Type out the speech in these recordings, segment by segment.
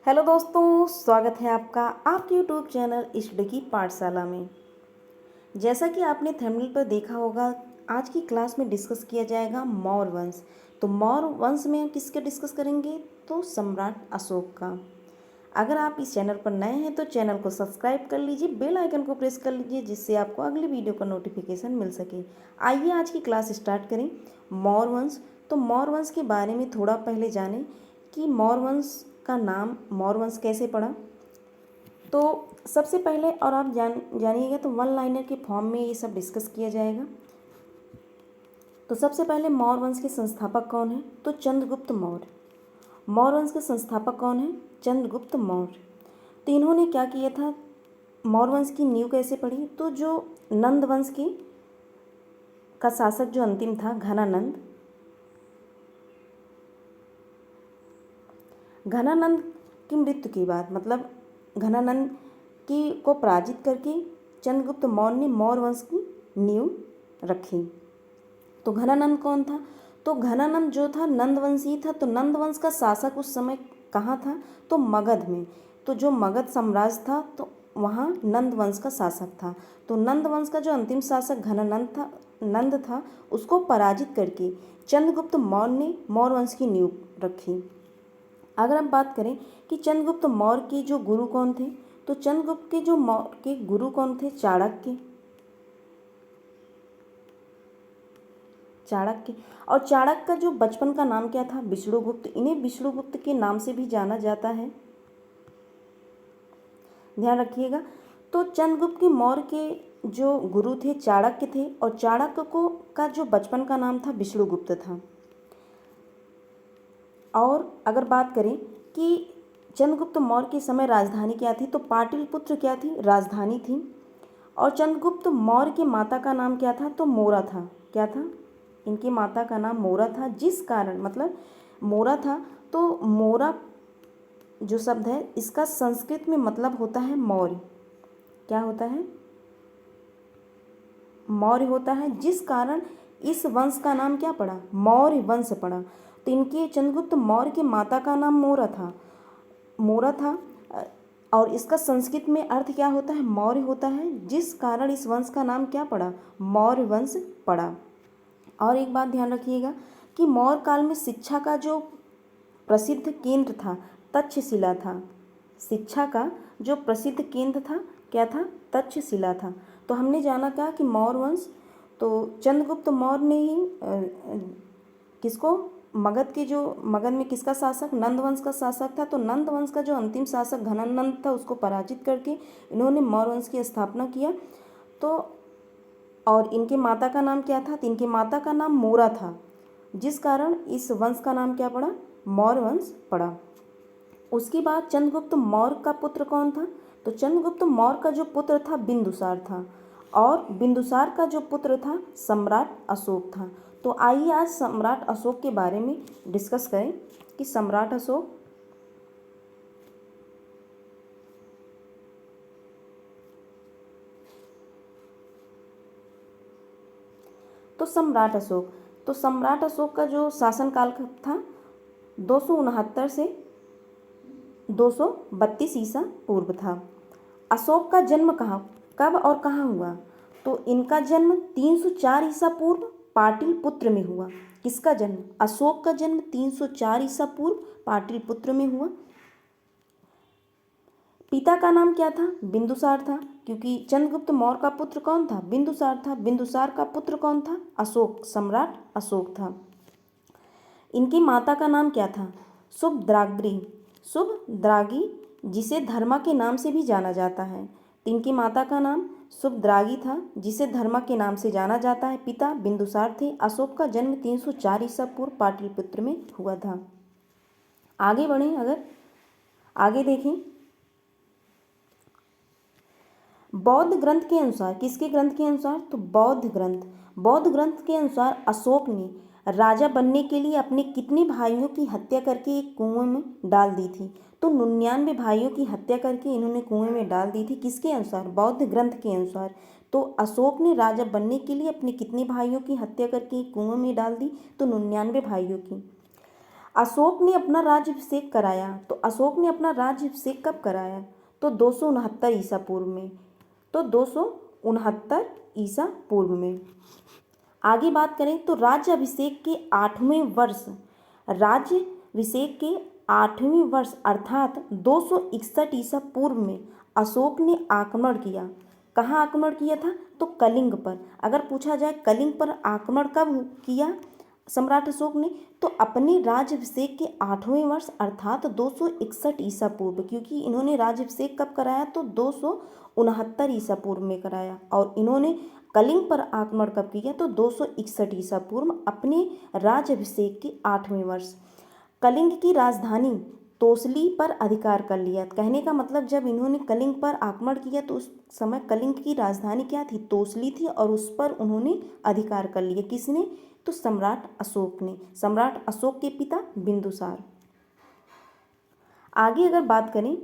Hello दोस्तों, स्वागत है आपका आपके यूट्यूब चैनल स्टडी की पाठशाला में। जैसा कि आपने थंबनेल पर देखा होगा, आज की क्लास में डिस्कस किया जाएगा मौर्य वंश। तो मौर्य वंश में हम किसके डिस्कस करेंगे? तो सम्राट अशोक का। अगर आप इस चैनल पर नए हैं तो चैनल को सब्सक्राइब कर लीजिए, बेल आइकन को प्रेस कर लीजिए, जिससे आपको अगली वीडियो का नोटिफिकेशन मिल सके। आइए आज की क्लास स्टार्ट करें। मौर्य वंश। तो मौर्य वंश के बारे में थोड़ा पहले जानें कि मौर्य वंश का नाम मौर्य वंश कैसे पड़ा। तो सबसे पहले और आप जानिएगा तो वन लाइनर के फॉर्म में ये सब डिस्कस किया जाएगा। तो सबसे पहले मौर्य वंश के संस्थापक कौन है? तो चंद्रगुप्त मौर्य। मौर्य वंश के संस्थापक कौन है? चंद्रगुप्त मौर्य। तो इन्होंने क्या किया था? मौर्य वंश की नींव कैसे पड़ी? तो जो नंद वंश की का शासक जो अंतिम था, घनानंद की मृत्यु के बाद, मतलब घनानंद की को पराजित करके चंद्रगुप्त मौर्य ने मौर्य वंश की नींव रखी। तो घनानंद कौन था? तो घनानंद जो था नंदवंशी था। तो नंदवंश का शासक उस समय कहाँ था? तो मगध में। तो जो मगध साम्राज्य था तो वहाँ नंदवंश का शासक था। तो नंदवंश का जो अंतिम शासक नंद था, उसको पराजित करके चंद्रगुप्त मौर्य ने मौर्य वंश की नींव रखी। अगर हम बात करें कि चंद्रगुप्त मौर्य के जो गुरु कौन थे, तो चंद्रगुप्त के जो मौर्य के गुरु कौन थे? चाणक्य। और चाणक्य का जो बचपन का नाम क्या था? विष्णुगुप्त। इन्हें विष्णुगुप्त के नाम से भी जाना जाता है, ध्यान रखिएगा। तो चंद्रगुप्त के मौर्य के जो गुरु थे चाणक्य थे, और चाणक्य को का जो बचपन का नाम था विष्णुगुप्त था। और अगर बात करें कि चंद्रगुप्त मौर्य के समय राजधानी क्या थी, तो पाटलिपुत्र क्या थी? राजधानी थी। और चंद्रगुप्त मौर्य की माता का नाम क्या था? तो मोरा था। क्या था? इनकी माता का नाम मोरा था, जिस कारण, मतलब मोरा था। तो मोरा जो शब्द है, इसका संस्कृत में मतलब होता है मौर्य। क्या होता है? मौर्य होता है, जिस कारण इस वंश का नाम क्या पड़ा? मौर्य वंश पड़ा। तो इनके चंद्रगुप्त मौर्य की माता का नाम मोरा था। और इसका संस्कृत में अर्थ क्या होता है? मौर्य होता है, जिस कारण इस वंश का नाम क्या पड़ा? मौर्य वंश पड़ा। और एक बात ध्यान रखिएगा कि मौर्य काल में शिक्षा का जो प्रसिद्ध केंद्र था, तक्षशिला था। शिक्षा का जो प्रसिद्ध केंद्र था, क्या था? तक्षशिला था। तो हमने जाना क्या कि मौर्य वंश, तो चंद्रगुप्त मौर्य ने ही किसको, मगध में किसका शासक? नंदवंश का शासक था। तो नंदवंश का जो अंतिम शासक घनानंद था, उसको पराजित करके इन्होंने मौर्य वंश की स्थापना किया। तो और इनके माता का नाम क्या था? तो इनकी माता का नाम मोरा था, जिस कारण इस वंश का नाम क्या पड़ा? मौर्य वंश पड़ा। उसके बाद चंद्रगुप्त मौर्य का पुत्र कौन था? तो चंद्रगुप्त मौर्य का जो पुत्र था बिंदुसार था, और बिंदुसार का जो पुत्र था सम्राट अशोक था। तो आइए आज सम्राट अशोक के बारे में डिस्कस करें कि सम्राट अशोक, तो सम्राट अशोक का जो शासनकाल था 269 से 232 ईसा पूर्व था। अशोक का जन्म कब और कहाँ हुआ? तो इनका जन्म 304 ईसा पूर्व पाटलिपुत्र में हुआ। किसका जन्म? अशोक का जन्म 304 ईसा पूर्व पाटलिपुत्र में हुआ। पिता का नाम क्या था? बिंदुसार था, क्योंकि चंद्रगुप्त मौर्य का पुत्र कौन था? बिंदुसार था। बिंदुसार का पुत्र कौन था? अशोक, सम्राट अशोक था। इनकी माता का नाम क्या था? शुभद्रागी, जिसे धर्मा के नाम से भी जाना जाता है। तो इनकी माता का नाम शुभद्रागी था, जिसे धर्मा के नाम से जाना जाता है। पिता बिंदुसार थे। अशोक का जन्म 304 ईसा पूर्व पाटलिपुत्र में हुआ था। आगे बढ़ें, अगर आगे देखें, बौद्ध ग्रंथ के अनुसार, किसके ग्रंथ के अनुसार? तो बौद्ध ग्रंथ के अनुसार अशोक ने राजा बनने के लिए अपने कितने भाइयों की हत्या करके एक कुएं में डाल दी थी? तो 99 भाइयों की हत्या करके इन्होंने कुएं में डाल दी थी। किसके अनुसार? बौद्ध ग्रंथ के अनुसार। तो अशोक ने राजा बनने के लिए अपने कितने भाइयों की हत्या करके एक कुएं में डाल दी? तो 99 भाइयों की। अशोक ने अपना राज्याभिषेक कराया, तो अशोक ने अपना राज्याभिषेक कब कराया? तो 269 ईसा पूर्व में। तो 269 ईसा पूर्व में। आगे बात करें तो राज्याभिषेक के 8वें वर्ष, राज्याभिषेक के 8वें वर्ष अर्थात 261 ईसा पूर्व में अशोक ने आक्रमण किया। कहाँ आक्रमण किया था? तो कलिंग पर। अगर पूछा जाए कलिंग पर आक्रमण कब किया सम्राट अशोक ने, तो अपने राज्याभिषेक के 8वें वर्ष अर्थात 261 ईसा पूर्व, क्योंकि इन्होंने राज्याभिषेक कब कराया? तो 269 ईसा पूर्व में कराया। और इन्होंने कलिंग पर आक्रमण कब किया? तो 261 ईसा पूर्व अपने राज्याभिषेक के 8वें वर्ष। कलिंग की राजधानी तोसली पर अधिकार कर लिया। कहने का मतलब जब इन्होंने कलिंग पर आक्रमण किया तो उस समय कलिंग की राजधानी क्या थी? तोसली थी, और उस पर उन्होंने अधिकार कर लिया। किसने? तो सम्राट अशोक ने, सम्राट अशोक के पिता बिंदुसार। आगे अगर बात करें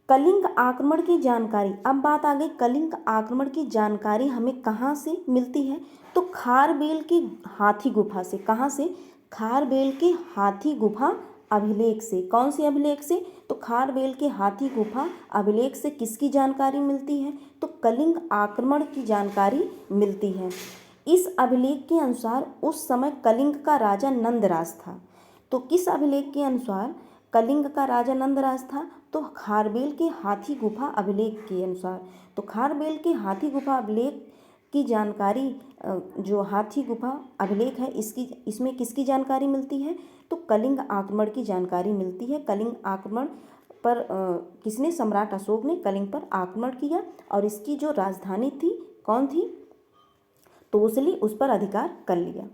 कलिंग आक्रमण की जानकारी, अब बात आ गई कलिंग आक्रमण की जानकारी हमें कहाँ से मिलती है? तो खारबेल की हाथी गुफा से। कहाँ से? खारबेल के हाथी गुफा अभिलेख से। कौन से अभिलेख से? तो खारबेल के हाथी गुफा अभिलेख से किसकी जानकारी मिलती है? तो कलिंग आक्रमण की जानकारी मिलती है। इस अभिलेख के अनुसार उस समय कलिंग का राजा नंदराज था। तो किस अभिलेख के अनुसार कलिंग का राजा नंदराज था? तो खारबेल के हाथी गुफा अभिलेख के अनुसार। तो खारबेल के हाथी गुफा अभिलेख की जानकारी, जो हाथी गुफा अभिलेख है इसमें किसकी जानकारी मिलती है? तो कलिंग आक्रमण की जानकारी मिलती है। कलिंग आक्रमण पर किसने? सम्राट अशोक ने कलिंग पर आक्रमण किया, और इसकी जो राजधानी थी कौन थी? तोसली, उस पर अधिकार कर लिया।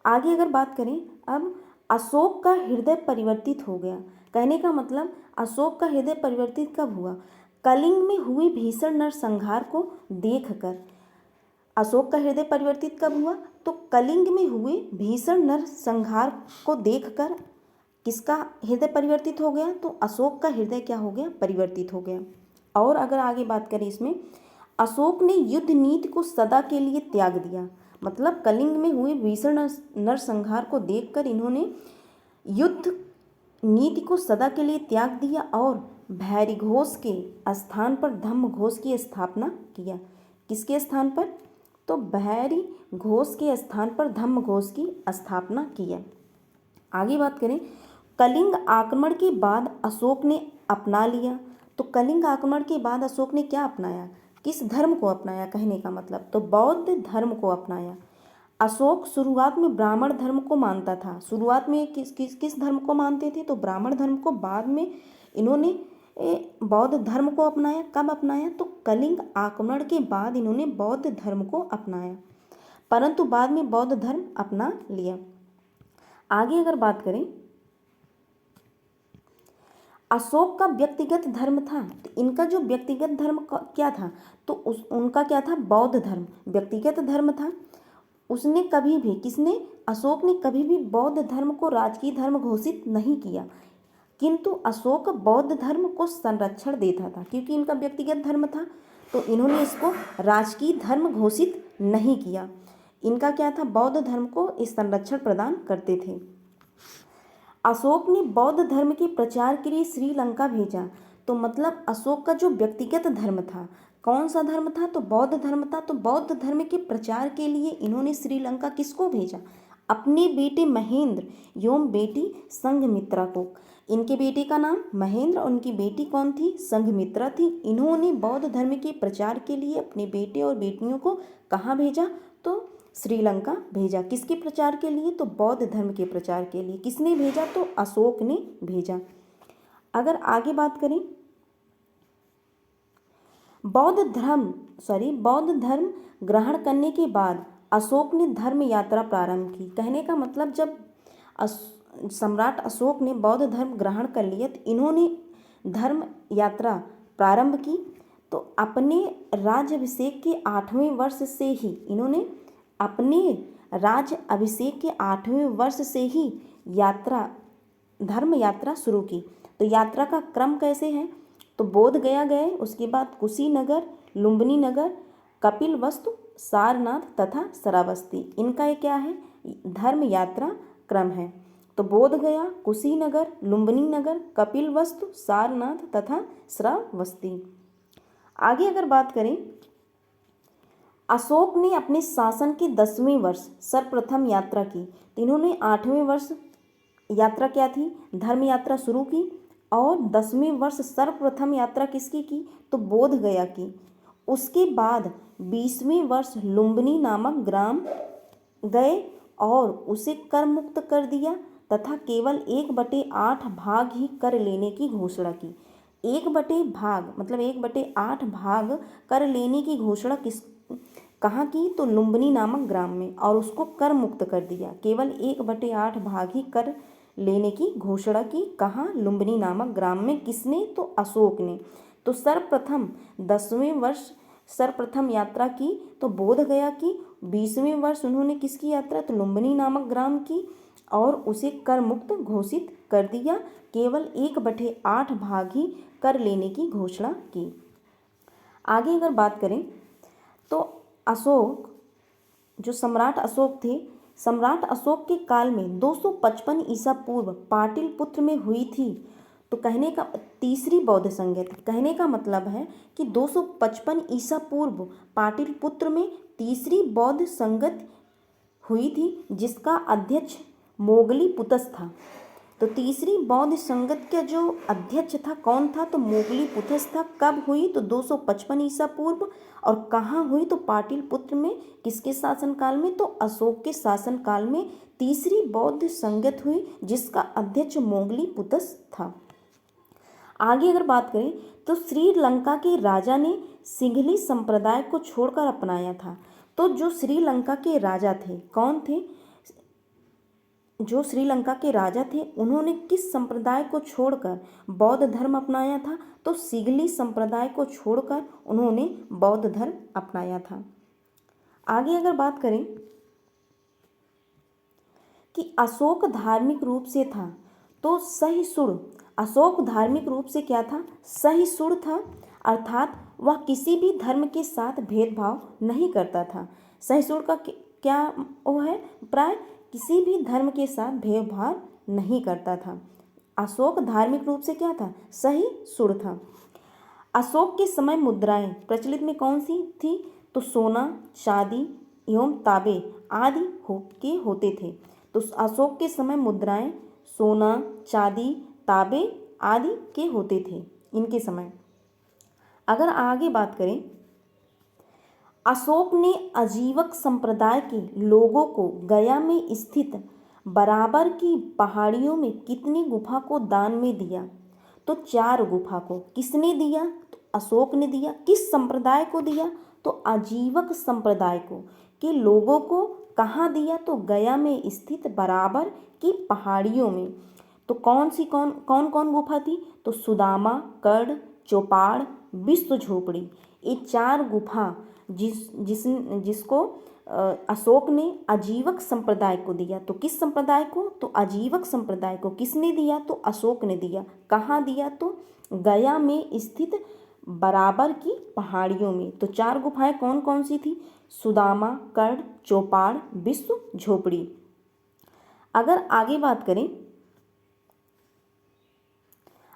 आगे अगर बात करें अब अशोक का हृदय परिवर्तित हो गया। कहने का मतलब अशोक का हृदय परिवर्तित कब हुआ? कलिंग में हुए भीषण नरसंहार को देखकर अशोक का हृदय परिवर्तित कब हुआ? तो कलिंग में हुए भीषण नरसंहार को देखकर किसका हृदय परिवर्तित हो गया? तो अशोक का हृदय क्या हो गया? परिवर्तित हो गया। और अगर आगे बात करें इसमें, अशोक ने युद्ध नीति को सदा के लिए त्याग दिया। मतलब कलिंग में हुए भीषण नरसंहार को देखकर इन्होंने युद्ध नीति को सदा के लिए त्याग दिया और भैरीघोष के स्थान पर धम्मघोष की स्थापना किया। किसके स्थान पर? तो भैरीघोष के स्थान पर धम्मघोष की स्थापना किया। आगे बात करें कलिंग आक्रमण के बाद अशोक ने अपना लिया। तो कलिंग आक्रमण के बाद अशोक ने क्या अपनाया? किस धर्म को अपनाया? कहने का मतलब तो बौद्ध धर्म को अपनाया। अशोक शुरुआत में ब्राह्मण धर्म को मानता था। शुरुआत में किस धर्म को मानते थे? तो ब्राह्मण धर्म को। बाद में इन्होंने बौद्ध धर्म को अपनाया। कब अपनाया? तो कलिंग आक्रमण के बाद इन्होंने बौद्ध धर्म को अपनाया, परंतु बाद में बौद्ध धर्म अपना लिया। आगे अगर बात करें अशोक का व्यक्तिगत धर्म था, तो इनका जो व्यक्तिगत धर्म क्या था? तो उनका क्या था? बौद्ध धर्म व्यक्तिगत धर्म था। उसने कभी भी किसने? अशोक ने कभी भी बौद्ध धर्म को राजकीय धर्म घोषित नहीं किया, किंतु अशोक बौद्ध धर्म को संरक्षण देता था। क्योंकि इनका व्यक्तिगत धर्म था तो इन्होंने इसको राजकीय धर्म घोषित नहीं किया। इनका क्या था? बौद्ध धर्म को इस संरक्षण प्रदान करते थे। अशोक ने बौद्ध धर्म के प्रचार के लिए श्रीलंका भेजा। तो मतलब अशोक का जो व्यक्तिगत धर्म था, कौन सा धर्म था? तो बौद्ध धर्म था। तो बौद्ध धर्म के प्रचार के लिए इन्होंने श्रीलंका किसको भेजा? अपने बेटे महेंद्र एवं बेटी संघमित्रा को। इनके बेटे का नाम महेंद्र और उनकी बेटी कौन थी? संघमित्रा थी। इन्होंने बौद्ध धर्म के प्रचार के लिए अपने बेटे और बेटियों को कहाँ भेजा? तो श्रीलंका भेजा। किसके प्रचार के लिए? तो बौद्ध धर्म के प्रचार के लिए। किसने भेजा? तो अशोक ने भेजा। अगर आगे बात करें बौद्ध धर्म ग्रहण करने के बाद अशोक ने धर्म यात्रा प्रारंभ की। कहने का मतलब जब सम्राट अशोक ने बौद्ध धर्म ग्रहण कर लिया तो इन्होंने धर्म यात्रा प्रारंभ की। तो अपने राज्याभिषेक के 8वें वर्ष से ही इन्होंने अपने राज्य अभिषेक के 8वें वर्ष से ही धर्म यात्रा शुरू की। तो यात्रा का क्रम कैसे है? तो बोध गया गए, उसके बाद कुशीनगर, लुम्बिनी नगर, कपिलवस्तु, सारनाथ तथा श्रावस्ती। इनका ये क्या है? धर्म यात्रा क्रम है। तो बोध गया, कुशीनगर, लुम्बिनी नगर, कपिलवस्तु, सारनाथ तथा श्रावस्ती। आगे अगर बात करें, अशोक ने अपने शासन के 10वें वर्ष सर्वप्रथम यात्रा की। तो इन्होंने 8वें वर्ष यात्रा क्या थी, धर्म यात्रा शुरू की, और 10वें वर्ष सर्वप्रथम यात्रा किसकी की, तो बोध गया की। उसके बाद 20वें वर्ष लुम्बिनी नामक ग्राम गए और उसे कर मुक्त कर दिया तथा केवल 1/8 भाग ही कर लेने की घोषणा की। 1/भाग मतलब 1/8 भाग कर लेने की घोषणा कहाँ की, तो लुम्बिनी नामक ग्राम में, और उसको कर मुक्त कर दिया। केवल 1/8 भाग ही कर लेने की घोषणा की। कहाँ, लुम्बिनी नामक ग्राम में। किसने, तो अशोक ने। तो सर्वप्रथम 10वें वर्ष सर्वप्रथम यात्रा की तो बोध गया की। 20वें वर्ष उन्होंने किसकी यात्रा, तो लुम्बिनी नामक ग्राम की, और उसे कर मुक्त घोषित कर दिया। केवल 1/8 भाग ही कर लेने की घोषणा की। आगे अगर बात करें तो अशोक, जो सम्राट अशोक थे, सम्राट अशोक के काल में 255 ईसा पूर्व पाटलिपुत्र में हुई थी। तो कहने का तीसरी बौद्ध संगति, कहने का मतलब है कि 255 ईसा पूर्व पाटलिपुत्र में तीसरी बौद्ध संगत हुई थी, जिसका अध्यक्ष मोगलीपुतस था। तो तीसरी बौद्ध संगत का जो अध्यक्ष था कौन था, तो मोगलीपुतस था। कब हुई, तो 255 ईसा पूर्व, और कहाँ हुई, तो पाटलिपुत्र में। किसके शासनकाल में, तो अशोक के शासनकाल में तीसरी बौद्ध संगत हुई, जिसका अध्यक्ष मोगलीपुतस था। आगे अगर बात करें तो श्रीलंका के राजा ने सिंघली संप्रदाय को छोड़कर अपनाया था। तो जो श्रीलंका के राजा थे, कौन थे, जो श्रीलंका के राजा थे, उन्होंने किस संप्रदाय को छोड़कर बौद्ध धर्म अपनाया था, तो सिंघली संप्रदाय को छोड़कर उन्होंने बौद्ध धर्म अपनाया था। आगे अगर बात करें कि अशोक धार्मिक रूप से था, तो सहिष्णु, अशोक धार्मिक रूप से क्या था, सहिष्णु था, अर्थात वह किसी भी धर्म के साथ भेदभाव नहीं करता था। सहिष्णु का क्या वो है, प्राय किसी भी धर्म के साथ भेदभाव नहीं करता था। अशोक धार्मिक रूप से क्या था, सहिष्णु था। अशोक के समय मुद्राएं प्रचलित में कौन सी थी, तो सोना, चांदी एवं तांबे आदि होते थे। तो अशोक के समय मुद्राएं सोना, चांदी, तांबे आदि के होते थे इनके समय। अगर आगे बात करें, अशोक ने आजीवक संप्रदाय के लोगों को गया में स्थित बराबर की पहाड़ियों में कितनी गुफा को दान में दिया, तो 4 गुफा को। किसने दिया, तो अशोक ने दिया। किस संप्रदाय को दिया, तो आजीवक संप्रदाय को के लोगों को। कहाँ दिया, तो गया में स्थित बराबर की पहाड़ियों में। तो कौन कौन गुफा थी, तो सुदामा, कर्ण, चौपाड़, विश्व झोपड़ी, ये 4 गुफा जिसको अशोक ने आजीवक संप्रदाय को दिया। तो किस संप्रदाय को, तो आजीवक संप्रदाय को। किसने दिया, तो अशोक ने दिया। कहाँ दिया, तो गया में स्थित बराबर की पहाड़ियों में। तो 4 गुफाएं कौन कौन सी थी, सुदामा, कर्ण, चौपाड़, विश्व झोपड़ी। अगर आगे बात करें,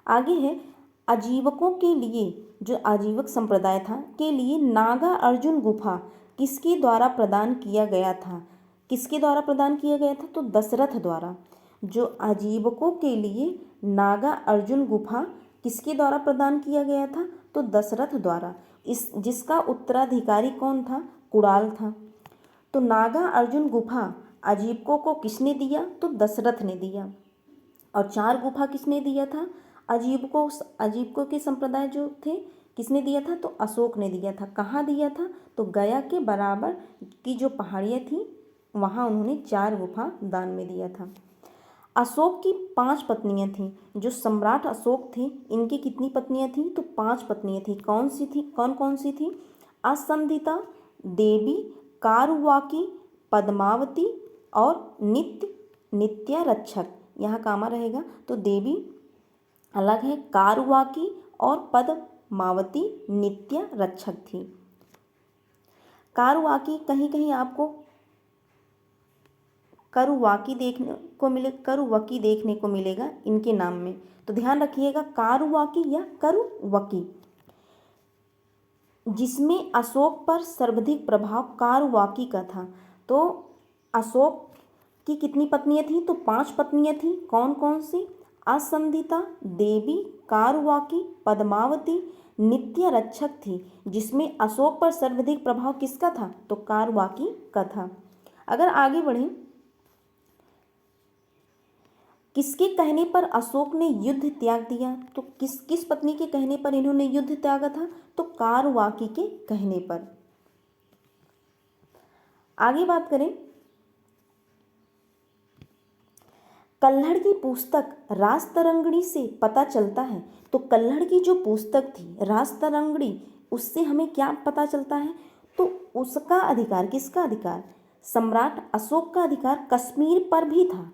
आगे है आजीवकों के लिए, जो आजीवक संप्रदाय था के लिए नागा अर्जुन गुफा किसके द्वारा प्रदान किया गया था, किसके द्वारा प्रदान किया गया था, तो दशरथ द्वारा। जो आजीवकों के लिए नागा अर्जुन गुफा किसके द्वारा प्रदान किया गया था, तो दशरथ द्वारा। जिसका उत्तराधिकारी कौन था, कुणाल था। तो नागा अर्जुन गुफा आजीवकों को किसने दिया, तो दशरथ ने दिया। और 4 गुफा किसने दिया था, आजीवकों के संप्रदाय जो थे, किसने दिया था, तो अशोक ने दिया था। कहाँ दिया था, तो गया के बराबर की जो पहाड़ियाँ थी वहाँ उन्होंने 4 गुफा दान में दिया था। अशोक की 5 पत्नियाँ थीं। जो सम्राट अशोक थे, इनकी कितनी पत्नियाँ थीं, तो 5 पत्नियाँ थीं। कौन सी थी, कौन कौन सी थी, असंधिता देवी, कारुवाकी, पद्मावती और नित्या रक्षक। यहाँ कामा रहेगा, तो देवी अलग है, कारुवाकी और पद्मावती नित्या रक्षक थी। कारुवाकी कहीं कहीं आपको करुवकी देखने को मिलेगा इनके नाम में। तो ध्यान रखिएगा, कारुवाकी या करुवकी। जिसमें अशोक पर सर्वाधिक प्रभाव कारुवाकी का था। तो अशोक की कितनी पत्नियां थीं? तो 5 पत्नियां थीं। कौन कौन सी? असंधिता देवी, कारुवाकी, पद्मावती, नित्य रक्षक थी। जिसमें अशोक पर सर्वाधिक प्रभाव किसका था? तो कारुवाकी का था। अगर आगे बढ़ें, किसके कहने पर अशोक ने युद्ध त्याग दिया? तो किस पत्नी के कहने पर इन्होंने युद्ध त्यागा था? तो कारुवाकी के कहने पर। आगे बात करें, कल्हड़ की पुस्तक राजतरंगिणी से पता चलता है। तो कल्हड़ की जो पुस्तक थी राजतरंगिणी, उससे हमें क्या पता चलता है? तो उसका अधिकार, किसका अधिकार? सम्राट अशोक का अधिकार कश्मीर पर भी था।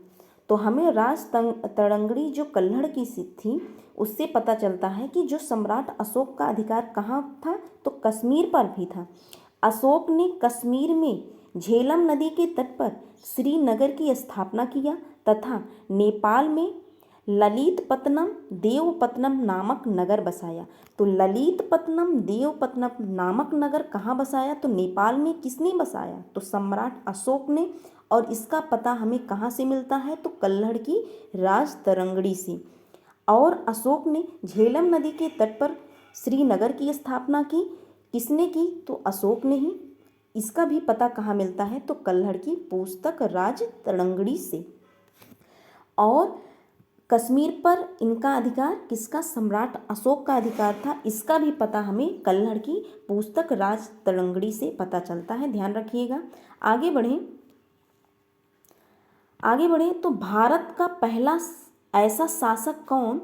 तो हमें राजतरंगिणी जो कल्हड़ की थी उससे पता चलता है कि जो सम्राट अशोक का अधिकार कहाँ था? तो कश्मीर पर भी था। अशोक ने कश्मीर में झेलम नदी के तट पर श्रीनगर की स्थापना किया तथा नेपाल में ललितपत्तनम देवपत्तनम नामक नगर बसाया। तो ललितपत्तनम देवपत्तनम नामक नगर कहाँ बसाया? तो नेपाल में। किसने बसाया? तो सम्राट अशोक ने। और इसका पता हमें कहाँ से मिलता है? तो कल्हड़ की राजतरंगिणी से। और अशोक ने झेलम नदी के तट पर श्रीनगर की स्थापना की। किसने की? तो अशोक ने ही। इसका भी पता कहाँ मिलता है? तो कल्हड़ की पुस्तक राजतरंगिणी से। और कश्मीर पर इनका अधिकार किसका? सम्राट अशोक का अधिकार था। इसका भी पता हमें कल्हड़ की पुस्तक राजतरंगिणी से पता चलता है। ध्यान रखिएगा। आगे बढ़ें तो भारत का पहला ऐसा शासक कौन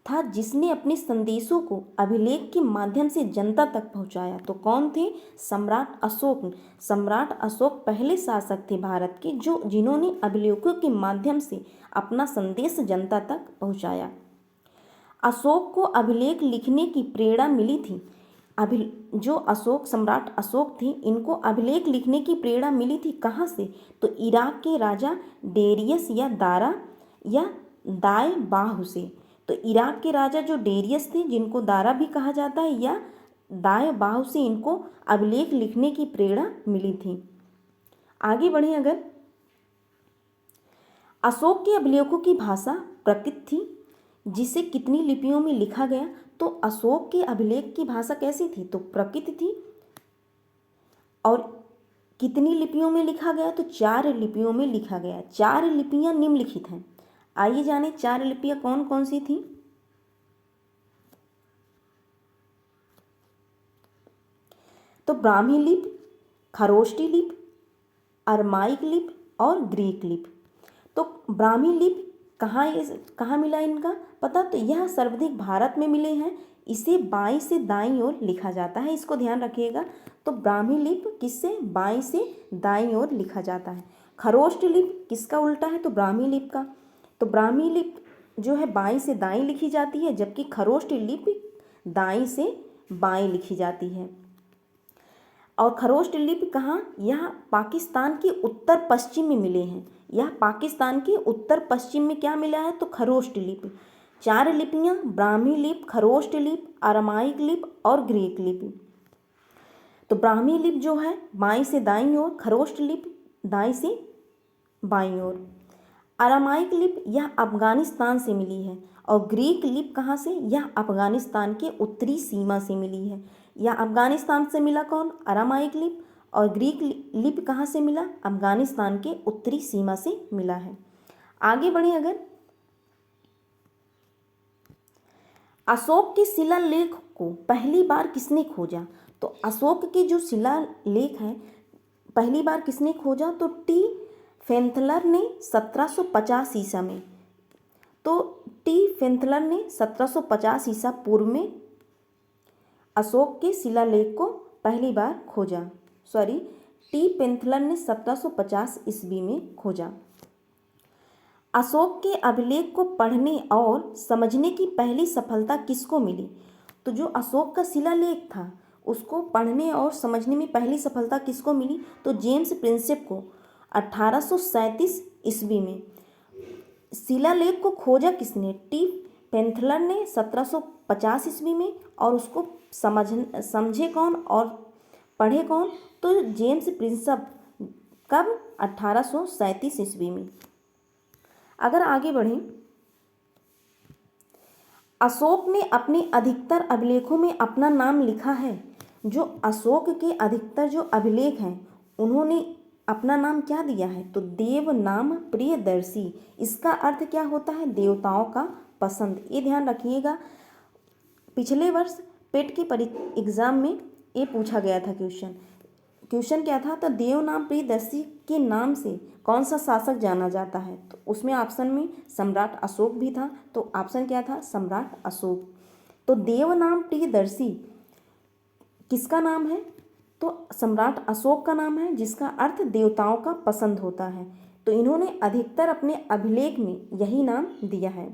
था जिसने अपने संदेशों को अभिलेख के माध्यम से जनता तक पहुंचाया? तो कौन थे? सम्राट अशोक। सम्राट अशोक पहले शासक थे भारत के जिन्होंने अभिलेखों के माध्यम से अपना संदेश जनता तक पहुंचाया। अशोक को अभिलेख लिखने की प्रेरणा मिली थी। सम्राट अशोक थे, इनको अभिलेख लिखने की प्रेरणा मिली थी कहाँ से? तो इराक के राजा डेरियस या दारा या दाए बाहु से। तो इराक के राजा जो डेरियस थे, जिनको दारा भी कहा जाता है, या दाए बाहु से इनको अभिलेख लिखने की प्रेरणा मिली थी। आगे बढ़ें, अगर अशोक के अभिलेखों की भाषा प्राकृत थी, जिसे कितनी लिपियों में लिखा गया? तो अशोक के अभिलेख की भाषा कैसी थी? तो प्राकृत थी। और कितनी लिपियों में लिखा गया? तो 4 लिपियों में लिखा गया। 4 लिपियां निम्नलिखित हैं। आइए जाने 4 लिपियां कौन कौन सी थी। तो ब्राह्मी लिपि, खरोष्टी लिपि, अरमाइक लिपि और ग्रीक लिपि। तो ब्राह्मी लिपि कहाँ मिला इनका पता? तो यह सर्वाधिक भारत में मिले हैं। इसे बाईं से दाईं ओर लिखा जाता है, इसको ध्यान रखिएगा। तो ब्राह्मी लिपि किससे? बाईं से दाईं ओर लिखा जाता है। खरोष्ट लिपि किसका उल्टा है? तो ब्राह्मी लिपि का। तो ब्राह्मी लिपि जो है बाईं से दाईं लिखी जाती है, जबकि खरोष्ट लिपि दाईं से बाईं लिखी जाती है। और खरोष्ट लिपि कहाँ? यह पाकिस्तान के उत्तर पश्चिम में मिले हैं। यह पाकिस्तान के उत्तर पश्चिम में क्या मिला है? तो खरोष्ट लिपि। 4 लिपियाँ, ब्राह्मी लिपि, खरोष्ट लिपि, अरमाइक लिपि और ग्रीक लिपि। तो ब्राह्मी लिपि जो है बाईं से दाईं ओर, खरोष्ट लिपि दाईं से बाईं ओर। अरामाइक लिपि यह अफगानिस्तान से मिली है। और ग्रीक लिपि कहाँ से? यह अफगानिस्तान के उत्तरी सीमा से मिली है। यह अफगानिस्तान से मिला कौन? अरामाइक लिपि। और ग्रीक लिपि कहाँ से मिला? अफगानिस्तान के उत्तरी सीमा से मिला है। आगे बढ़े, अगर अशोक के शिलालेख को पहली बार किसने खोजा? तो अशोक के जो शिलालेख है पहली बार किसने खोजा? तो टी फेंथलर ने 1750 ईसा में। तो टी फेंथलर ने 1750 ईसा पूर्व में अशोक के शिलालेख को पहली बार खोजा। टी पेंथलर ने 1750 ईस्वी में खोजा। अशोक के अभिलेख को पढ़ने और समझने की पहली सफलता किसको मिली? तो जो अशोक का शिलालेख था उसको पढ़ने और समझने में पहली सफलता किसको मिली? तो जेम्स प्रिंसेप को। 1837 ईस्वी में। शिलालेख को खोजा किसने? टी पेंथलर ने 1750 ईस्वी में। और उसको समझे कौन और पढ़े कौन? तो जेम्स प्रिंसप। कब? 1837 ईस्वी में। अगर आगे बढ़ें, अशोक ने अपने अधिकतर अभिलेखों में अपना नाम लिखा है। जो अशोक के अधिकतर जो अभिलेख हैं उन्होंने अपना नाम क्या दिया है? तो देव नाम प्रियदर्शी। इसका अर्थ क्या होता है? देवताओं का पसंद। ये ध्यान रखिएगा, पिछले वर्ष पेट के एग्जाम में ये पूछा गया था क्वेश्चन क्या था? तो देव नाम प्रियदर्शी के नाम से कौन सा शासक जाना जाता है? तो उसमें ऑप्शन में सम्राट अशोक भी था। तो ऑप्शन क्या था? सम्राट अशोक। तो देव नाम प्रियदर्शी किसका नाम है? तो सम्राट अशोक का नाम है, जिसका अर्थ देवताओं का पसंद होता है। तो इन्होंने अधिकतर अपने अभिलेख में यही नाम दिया है।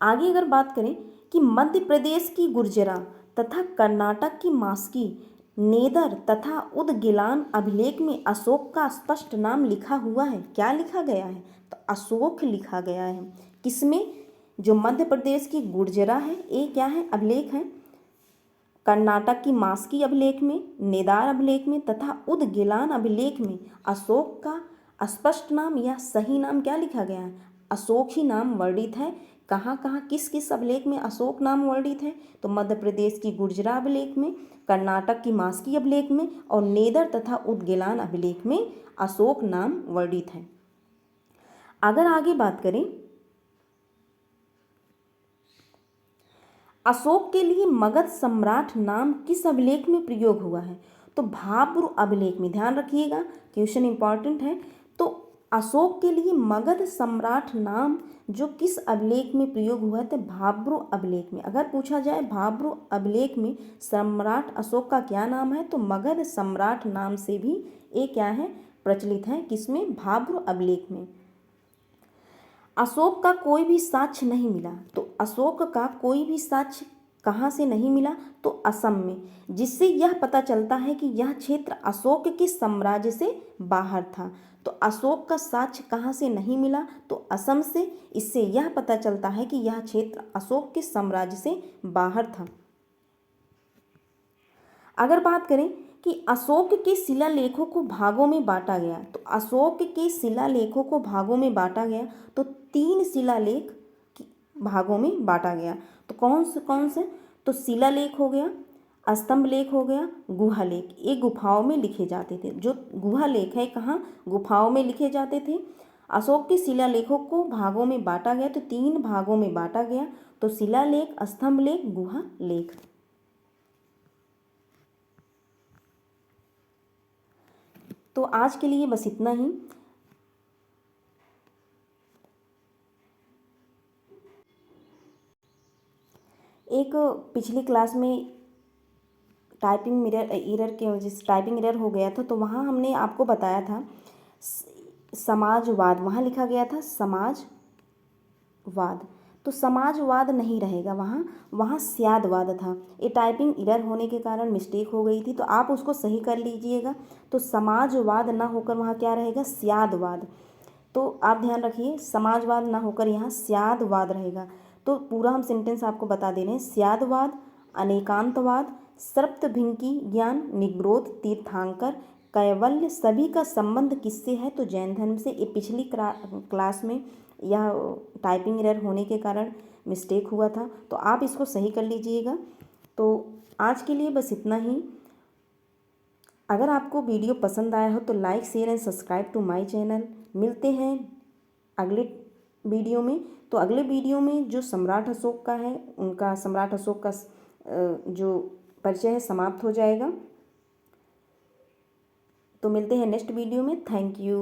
आगे अगर बात करें कि मध्य प्रदेश की गुर्जरा तथा कर्नाटक की मास्की, नेदर तथा उदगिलान अभिलेख में अशोक का स्पष्ट नाम लिखा हुआ है। क्या लिखा गया है? तो अशोक लिखा गया है। किसमें? जो मध्य प्रदेश की गुर्जरा है, ये क्या है? अभिलेख है। कर्नाटक की मास्की अभिलेख में, नेदार अभिलेख में तथा उदगिलान अभिलेख में अशोक का स्पष्ट नाम या सही नाम क्या लिखा गया है? अशोक ही नाम वर्णित है। कहाँ कहाँ किस किस अभिलेख में अशोक नाम वर्णित है? तो मध्य प्रदेश की गुर्जरा अभिलेख में, कर्नाटक की मास्की अभिलेख में और नेदर तथा उदगिलान अभिलेख में अशोक नाम वर्णित है। अगर आगे बात करें, अशोक के लिए मगध सम्राट नाम किस अभिलेख में प्रयोग हुआ है? तो भाब्र अभिलेख में। ध्यान रखिएगा, क्वेश्चन इंपॉर्टेंट है। तो अशोक के लिए मगध सम्राट नाम जो किस अभिलेख में प्रयोग हुआ है? तो भाब्र अभिलेख में। अगर पूछा जाए भाब्र अभिलेख में सम्राट अशोक का क्या नाम है? तो मगध सम्राट नाम से भी ये क्या है? प्रचलित है। किसमें? भाब्र अभिलेख में। अशोक का कोई भी साक्ष्य नहीं मिला। तो अशोक का कोई भी साक्ष्य कहाँ से नहीं मिला? तो असम में, जिससे यह पता चलता है कि यह क्षेत्र अशोक के साम्राज्य से बाहर था। तो अशोक का साक्ष्य कहाँ से नहीं मिला? तो असम से। इससे यह पता चलता है कि यह क्षेत्र अशोक के साम्राज्य से बाहर था। अगर बात करें कि अशोक के शिलालेखों को भागों में बांटा गया, तो अशोक के शिलालेखों को भागों में बांटा गया तो 3 शिलालेख भागों में बांटा गया। तो कौन से? तो शिलालेख हो गया, स्तंभ लेख हो गया, गुहा लेख। ये गुफाओं में लिखे जाते थे। जो गुहा लेख है कहाँ? गुफाओं में लिखे जाते थे। अशोक के शिलालेखों को भागों में बांटा गया तो 3 भागों में बांटा गया। तो शिलालेख, स्तंभ लेख, गुहा लेख। तो आज के लिए बस इतना ही। एक पिछली क्लास में टाइपिंग एरर के वजह से टाइपिंग एरर हो गया था, तो वहाँ हमने आपको बताया था समाजवाद। वहाँ लिखा गया था समाजवाद, तो समाजवाद नहीं रहेगा, वहाँ स्यादवाद था। ये टाइपिंग एरर होने के कारण मिस्टेक हो गई थी, तो आप उसको सही कर लीजिएगा। तो समाजवाद ना होकर वहाँ क्या रहेगा? स्यादवाद। तो आप ध्यान रखिए, समाजवाद ना होकर यहाँ स्यादवाद रहेगा। तो पूरा हम सेंटेंस आपको बता दे रहे हैं। स्यादवाद, अनेकांतवाद, सप्तभिंकी ज्ञान, निग्रोध, तीर्थंकर, कैवल्य सभी का संबंध किससे है? तो जैन धर्म से। ये पिछली क्लास में यह टाइपिंग एरर होने के कारण मिस्टेक हुआ था, तो आप इसको सही कर लीजिएगा। तो आज के लिए बस इतना ही। अगर आपको वीडियो पसंद आया हो तो like, share and subscribe to my channel. मिलते हैं अगले वीडियो में। तो अगले वीडियो में जो सम्राट अशोक का है, उनका सम्राट अशोक का जो परिचय है समाप्त हो जाएगा। तो मिलते हैं नेक्स्ट वीडियो में। Thank you.